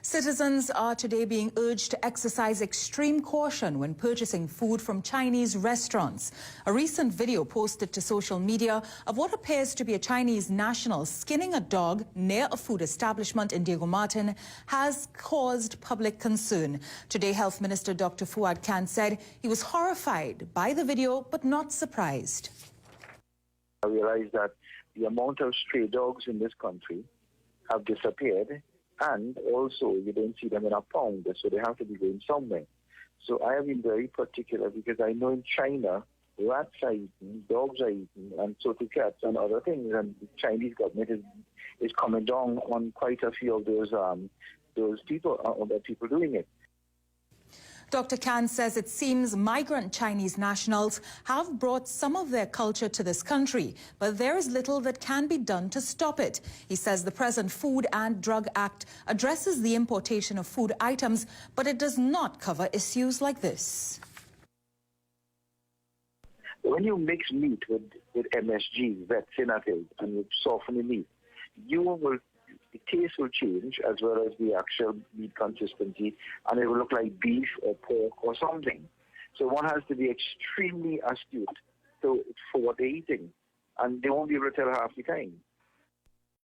Citizens are today being urged to exercise extreme caution when purchasing food from Chinese restaurants. A recent video posted to social media of what appears to be a Chinese national skinning a dog near a food establishment in Diego Martin has caused public concern. Today, Health Minister Dr. Fuad Khan said he was horrified by the video but not surprised. I realize that the amount of stray dogs in this country have disappeared, and also you don't see them in a pound, so they have to be going somewhere. So I have been very particular because I know in China, rats are eaten, dogs are eaten, and so do cats and other things, and the Chinese government is coming down on quite a few of those people doing it. Dr. Khan says it seems migrant Chinese nationals have brought some of their culture to this country, but there is little that can be done to stop it. He says the present Food and Drug Act addresses the importation of food items, but it does not cover issues like this. When you mix meat with MSG, vetsinate, and you soften the meat, the taste will change as well as the actual meat consistency, and it will look like beef or pork or something. So one has to be extremely astute for what they're eating, and they won't be able to tell half the time.